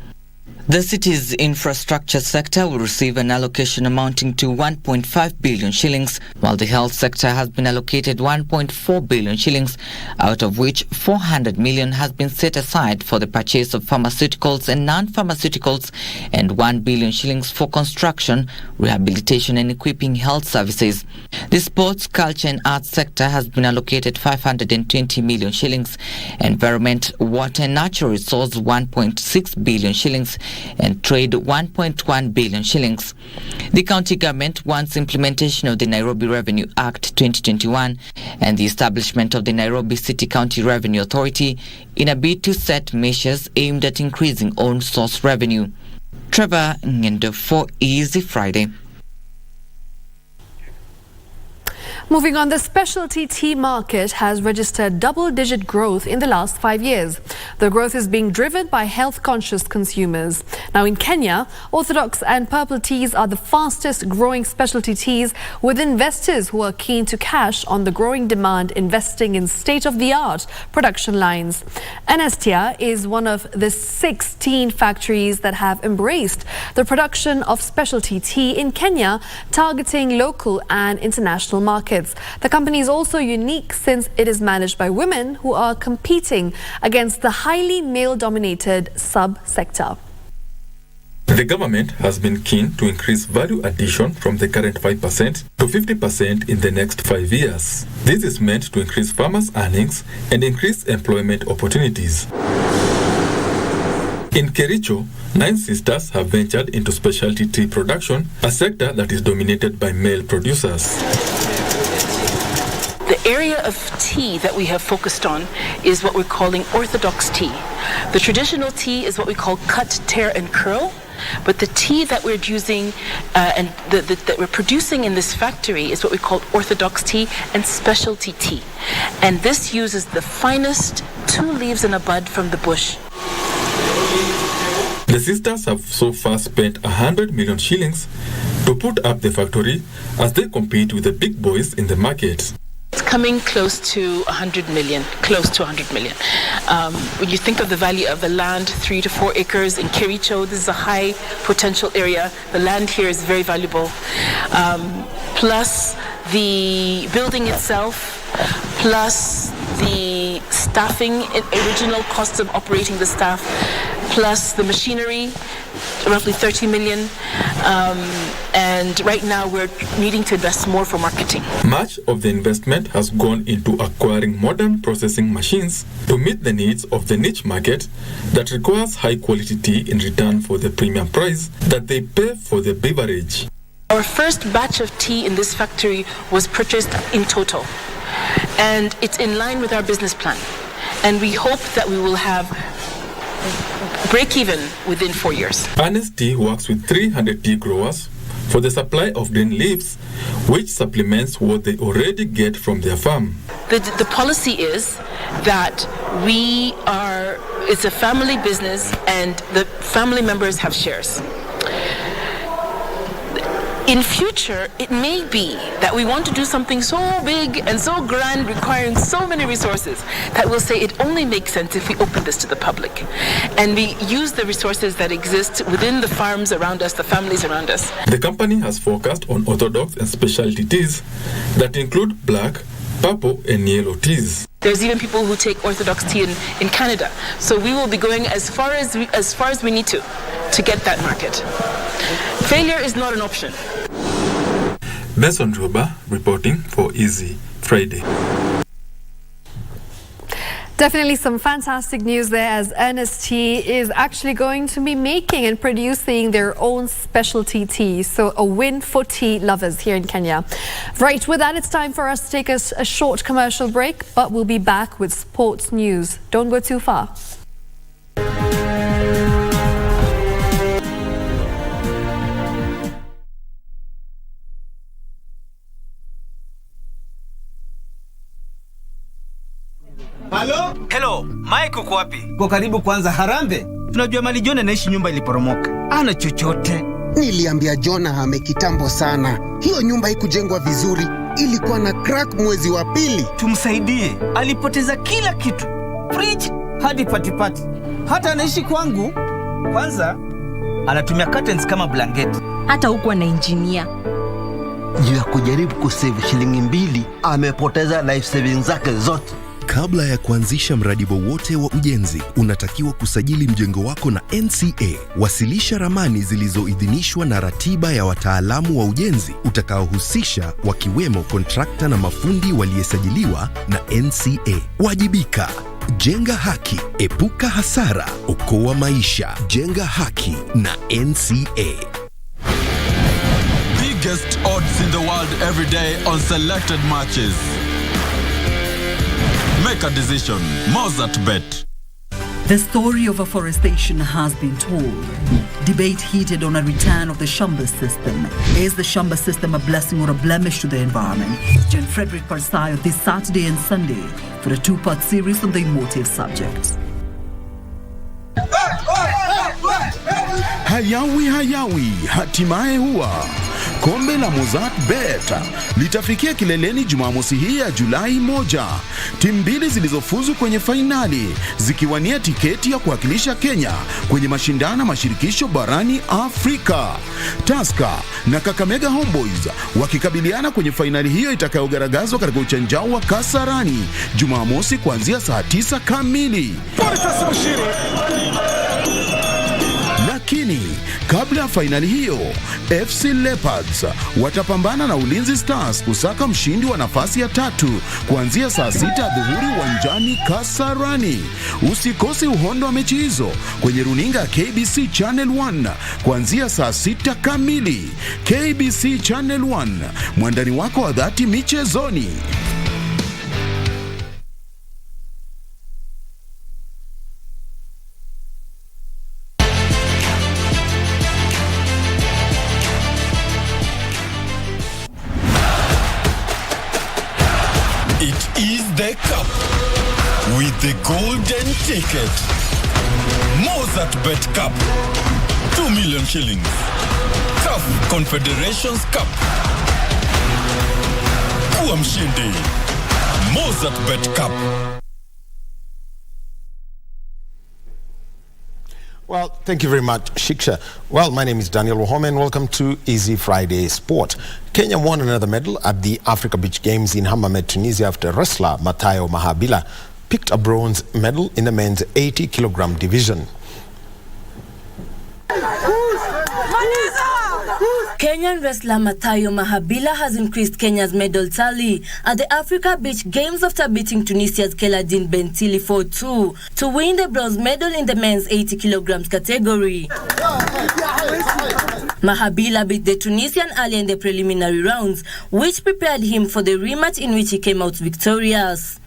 The city's infrastructure sector will receive an allocation amounting to 1.5 billion shillings, while the health sector has been allocated 1.4 billion shillings, out of which 400 million has been set aside for the purchase of pharmaceuticals and non-pharmaceuticals, and 1 billion shillings for construction, rehabilitation and equipping health services. The sports, culture and arts sector has been allocated 520 million shillings, environment, water and natural resource 1.6 billion shillings, and trade 1.1 billion shillings. The county government wants implementation of the Nairobi Revenue Act 2021 and the establishment of the Nairobi City County Revenue Authority in a bid to set measures aimed at increasing own source revenue. Trevor Ngendo for Easy Friday. Moving on, the specialty tea market has registered double-digit growth in the last 5 years. The growth is being driven by health-conscious consumers. Now in Kenya, orthodox and purple teas are the fastest growing specialty teas, with investors who are keen to cash on the growing demand investing in state-of-the-art production lines. Anestia is one of the 16 factories that have embraced the production of specialty tea in Kenya, targeting local and international markets. markets. The company is also unique since it is managed by women who are competing against the highly male-dominated sub-sector. The government has been keen to increase value addition from the current 5% to 50% in the next 5 years. This is meant to increase farmers' earnings and increase employment opportunities. In Kericho, 9 sisters have ventured into specialty tea production, a sector that is dominated by male producers. The area of tea that we have focused on is what we're calling orthodox tea. The traditional tea is what we call cut, tear, and curl. But the tea that we're using and that we're producing in this factory is what we call orthodox tea and specialty tea. And this uses the finest 2 leaves in a bud from the bush. The sisters have so far spent 100 million shillings to put up the factory as they compete with the big boys in the market. It's coming close to 100 million, When you think of the value of the land, 3 to 4 acres in Kericho, this is a high potential area. The land here is very valuable. Plus the building itself, plus the staffing, original costs of operating the staff, plus the machinery, roughly 30 million. And right now we're needing to invest more for marketing. Much of the investment has gone into acquiring modern processing machines to meet the needs of the niche market that requires high quality tea in return for the premium price that they pay for the beverage. Our first batch of tea in this factory was purchased in total, and it's in line with our business plan. And we hope that we will have break even within 4 years. Ernest Tea works with 300 tea growers for the supply of green leaves, which supplements what they already get from their farm. The policy is that it's a family business and the family members have shares. In future, it may be that we want to do something so big and so grand, requiring so many resources, that we'll say it only makes sense if we open this to the public. And we use the resources that exist within the farms around us, the families around us. The company has focused on orthodox and specialty teas that include black, purple, and yellow teas. There's even people who take orthodox tea in Canada. So we will be going as far as we need to get that market. Failure is not an option. Benson Roba reporting for Easy Friday. Definitely some fantastic news there, as Ernest Tea is actually going to be making and producing their own specialty tea. So a win for tea lovers here in Kenya. Right, with that, it's time for us to take a short commercial break, but we'll be back with sports news. Don't go too far. Halo? Hello, Mike uko wapi? Kwa karibu kwanza Harambe. Tunajua mali John anaishi nyumba iliporomoka. Ana chochote. Niliambia John hame kitambo sana. Hiyo nyumba haikujengwa vizuri. Ilikuwa na crack mwezi wa pili. Tumsaidie. Alipoteza kila kitu. Fridge hadi patipati. Hata anaishi kwangu. Kwanza anatumia curtains kama blanketi. Hata huko na engineer. Juu ya kujaribu kusave shilingi 2, amepoteza life savings zake zote. Kabla ya kuanzisha mradi wowote wa ujenzi, unatakiwa kusajili mjengo wako na NCA. Wasilisha ramani zilizoidhinishwa na ratiba ya wataalamu wa ujenzi utakaohusisha wakiwemo kontrakta na mafundi waliyesajiliwa na NCA. Wajibika. Jenga haki, epuka hasara, okoa maisha. Jenga haki na NCA. Biggest odds in the world every day on selected matches. Make a decision. Mozart Bet. The story of afforestation has been told. Debate heated on a return of the Shamba system. Is the Shamba system a blessing or a blemish to the environment? Join Frederick Parsayo this Saturday and Sunday for a 2-part series on the emotive subject. Hayawi hatimaye huwa Kombe la Mozart Bet litafikia kileleni Jumamosi hii ya Julai 1. Timu mbili zilizofuzu kwenye fainali zikiwania tiketi ya kuwakilisha Kenya kwenye mashindano mashirikisho barani Afrika. Tusker na Kakamega Homeboys wakikabiliana kwenye fainali hiyo itakayogaragazwa katika uchanjao wa Kasarani Jumamosi kuanzia saa 9 kamili. Lakini kabla ya fainali hiyo, FC Leopards watapambana na Ulinzi Stars kusaka mshindi wa nafasi ya 3 kuanzia saa 6 dhuhuri uwanjani Kasarani. Usikose uhondo wa mechi hizo kwenye runinga ya KBC Channel 1 kuanzia saa 6 kamili. KBC Channel 1, mwandani wako wa dhati michezoni. The cup with the golden ticket. Mozart Bet Cup, 2 million shillings. CAF Confederations Cup. Kuwa mshindi. Mozart Bet Cup. Well, thank you very much, Shiksha. Well, my name is Daniel Wahome and welcome to Easy Friday Sport. Kenya won another medal at the Africa Beach Games in Hammamet, Tunisia after wrestler Mathayo Mahabila picked a bronze medal in the men's 80-kilogram division. Kenyan wrestler Mathayo Mahabila has increased Kenya's medal tally at the Africa Beach Games after beating Tunisia's Keladin Bentili 4-2 to win the bronze medal in the men's 80 kilograms category. Mahabila beat the Tunisian earlier in the preliminary rounds, which prepared him for the rematch in which he came out victorious.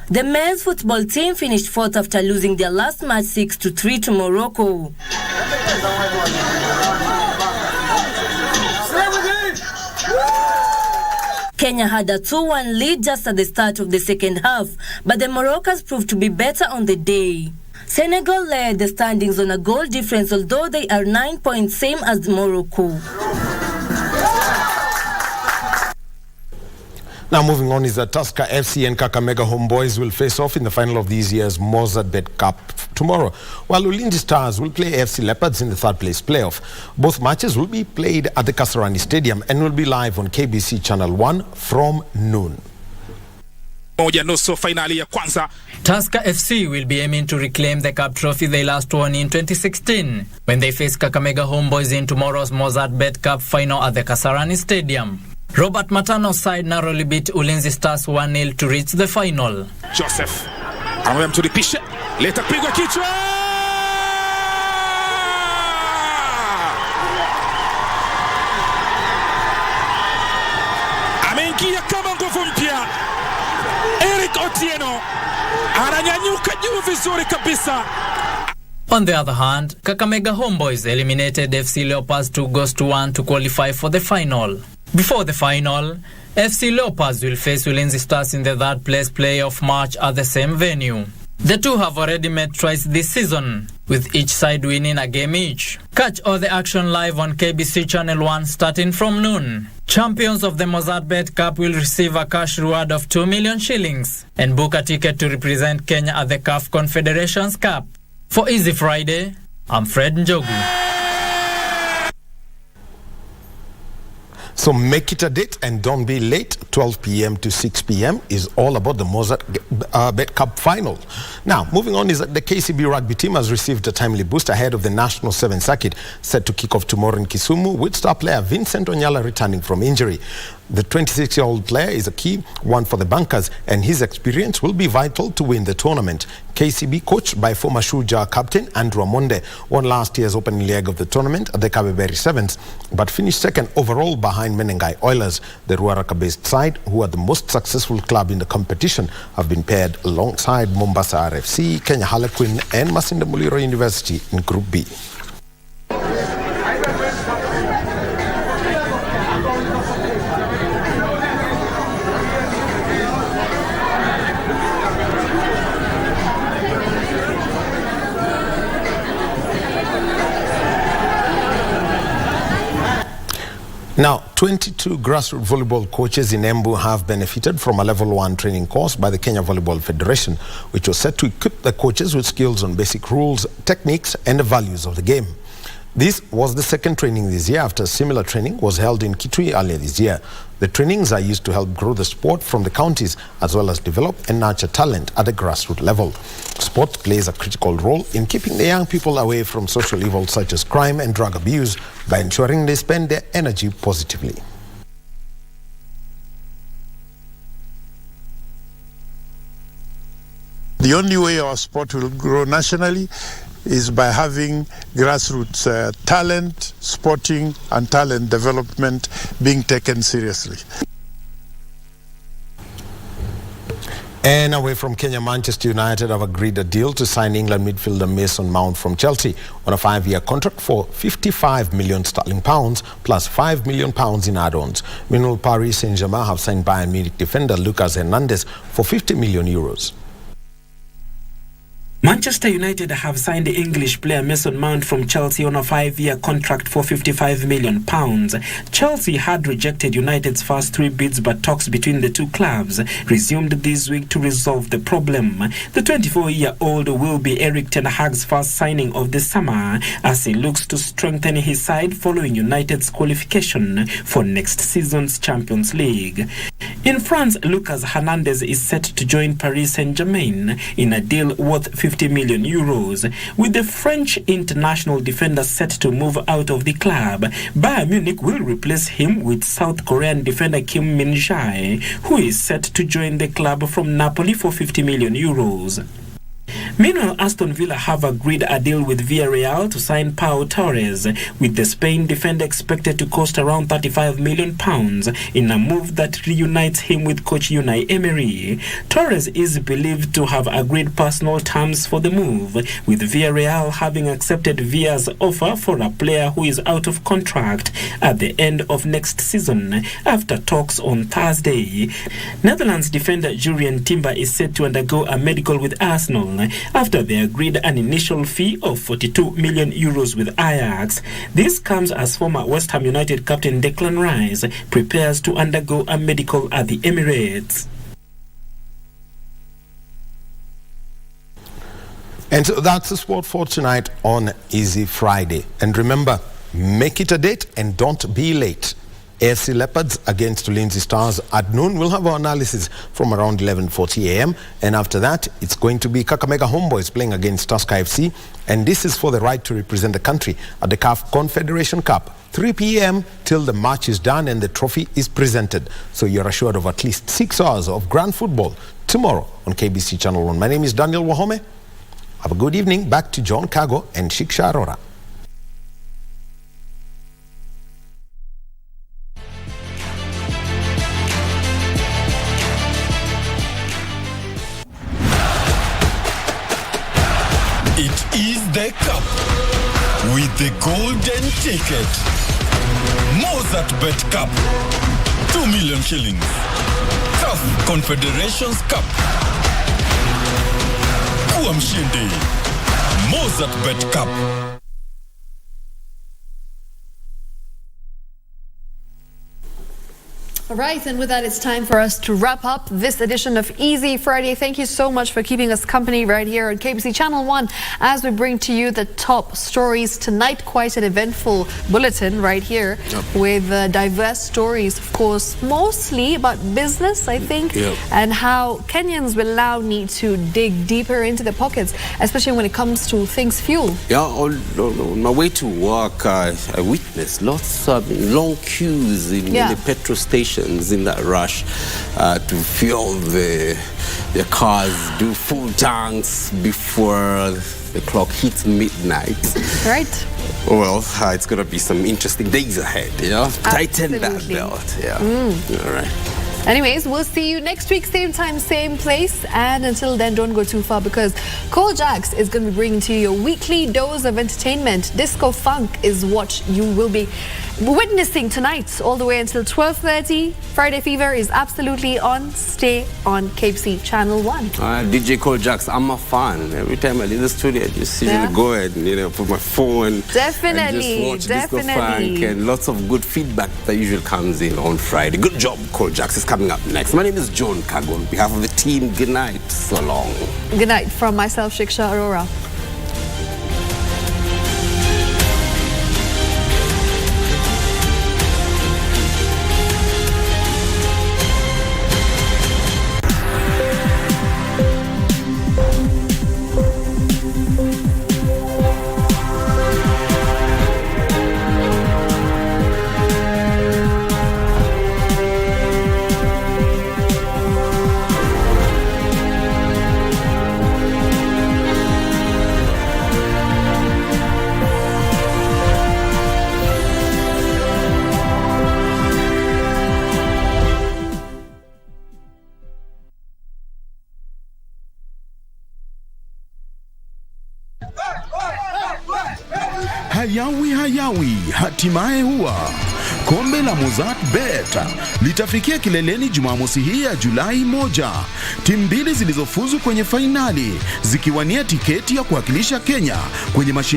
The men's football team finished fourth after losing their last match 6-3 to Morocco. Kenya had a 2-1 lead just at the start of the second half, but the Moroccans proved to be better on the day. Senegal led the standings on a goal difference, although they are 9 points same as Morocco. Now moving on is that Tusker FC and Kakamega Homeboys will face off in the final of this year's Mozart Bet Cup tomorrow, while Ulinzi Stars will play FC Leopards in the third place playoff. Both matches will be played at the Kasarani Stadium and will be live on KBC Channel 1 from noon. Nusu finali ya kwanza. Tusker FC will be aiming to reclaim the cup trophy they last won in 2016 when they face Kakamega Homeboys in tomorrow's Mozart Bet Cup final at the Kasarani Stadium. Robert Matano's side narrowly beat Ulinzi Stars 1-0 to reach the final. Joseph anaweza mtulipisha, leta pigwa kichwa. Ameingia kama nguvu mpya. Eric Otieno ananyanyuka juu vizuri kabisa. On the other hand, Kakamega Homeboys eliminated FC Leopards 2-1 to qualify for the final. Before the final, FC Leopards will face Ulinzi Stars in the third place playoff match at the same venue. The two have already met twice this season, with each side winning a game each. Catch all the action live on KBC Channel 1 starting from noon. Champions of the Mozart Bet Cup will receive a cash reward of 2 million shillings and book a ticket to represent Kenya at the CAF Confederations Cup. For Easy Friday, I'm Fred Njogu. So make it a date and don't be late. 12 p.m. to 6 p.m. is all about the Mozart Bet Cup final. Now, moving on is that the KCB rugby team has received a timely boost ahead of the National 7 circuit set to kick off tomorrow in Kisumu, with star player Vincent Onyala returning from injury. The 26-year-old player is a key one for the Bankers, and his experience will be vital to win the tournament. KCB, coached by former Shuja captain Andrew Amonde, won last year's opening leg of the tournament at the Kabeberi Sevens, but finished second overall behind Menengai Oilers. The Ruaraka-based side, who are the most successful club in the competition, have been paired alongside Mombasa RFC, Kenya Harlequin, and Masinda Muliro University in Group B. Now, 22 grassroots volleyball coaches in Embu have benefited from a Level 1 training course by the Kenya Volleyball Federation, which was set to equip the coaches with skills on basic rules, techniques, and the values of the game. This was the second training this year after similar training was held in Kitui earlier this year. The trainings are used to help grow the sport from the counties as well as develop and nurture talent at the grassroots level. Sport plays a critical role in keeping the young people away from social evils such as crime and drug abuse by ensuring they spend their energy positively. The only way our sport will grow nationally is by having grassroots talent, sporting and talent development being taken seriously. And away from Kenya, Manchester United have agreed a deal to sign England midfielder Mason Mount from Chelsea on a 5-year contract for £55 million plus £5 million in add-ons. Meanwhile, Paris Saint-Germain have signed Bayern Munich defender Lucas Hernandez for €50 million. Manchester United have signed the English player Mason Mount from Chelsea on a 5-year contract for £55 million. Chelsea had rejected United's first 3 bids, but talks between the two clubs resumed this week to resolve the problem. The 24-year-old will be Erik ten Hag's first signing of the summer as he looks to strengthen his side following United's qualification for next season's Champions League. In France, Lucas Hernandez is set to join Paris Saint-Germain in a deal worth €50 million. With the French international defender set to move out of the club, Bayern Munich will replace him with South Korean defender Kim Min-jae, who is set to join the club from Napoli for €50 million. Meanwhile, Aston Villa have agreed a deal with Villarreal to sign Pau Torres, with the Spain defender expected to cost around £35 million in a move that reunites him with coach Unai Emery. Torres is believed to have agreed personal terms for the move, with Villarreal having accepted Villa's offer for a player who is out of contract at the end of next season after talks on Thursday. Netherlands defender Jurien Timber is set to undergo a medical with Arsenal after they agreed an initial fee of €42 million with Ajax. This comes as former West Ham United captain Declan Rice prepares to undergo a medical at the Emirates. And so that's the sport for tonight on Easy Friday. And remember, make it a date and don't be late. AFC Leopards against Ulinzi Stars at noon. We'll have our analysis from around 11:40 a.m. And after that, it's going to be Kakamega Homeboys playing against Tusker FC. And this is for the right to represent the country at the CAF Confederation Cup. 3 p.m. till the match is done and the trophy is presented. So you're assured of at least 6 hours of grand football tomorrow on KBC Channel 1. My name is Daniel Wahome. Have a good evening. Back to John Kago and Shiksha Arora. It is the cup with the golden ticket. Mozart Bet Cup, 2 million shillings. CAF Confederations Cup. Kuwa mshindi. Mozart Bet Cup. All right, and with that, it's time for us to wrap up this edition of Easy Friday. Thank you so much for keeping us company right here on KBC Channel 1 as we bring to you the top stories tonight. Quite an eventful bulletin right here with diverse stories, of course, mostly about business, I think, and how Kenyans will now need to dig deeper into their pockets, especially when it comes to things fuel. Yeah, on my way to work, I witnessed lots of long queues in the petrol stations. In that rush to fuel their cars, do full tanks before the clock hits midnight. Right. Well, it's going to be some interesting days ahead, Tighten that belt, All right. Anyways, we'll see you next week, same time, same place. And until then, don't go too far because Kojax is going to be bringing to you your weekly dose of entertainment. Disco funk is what you will be witnessing tonight all the way until 12:30. Friday Fever is absolutely on. Stay on KBC Channel 1. DJ Cole Jax, I'm a fan. Every time I leave the studio, I just usually go and put my phone. Definitely, and just watch Disco Funk, and lots of good feedback that usually comes in on Friday. Good job, Cole Jax is coming up next. My name is John Kago. On behalf of the team, good night. So long. Good night from myself, Shiksha Arora. Hayawi hatimaye huwa kombe la Mozart Bet litafikia kileleni Jumamosi hii ya Julai 1. Timu mbili zilizofuzu kwenye fainali zikiwania tiketi ya kuwakilisha Kenya kwenye mashindano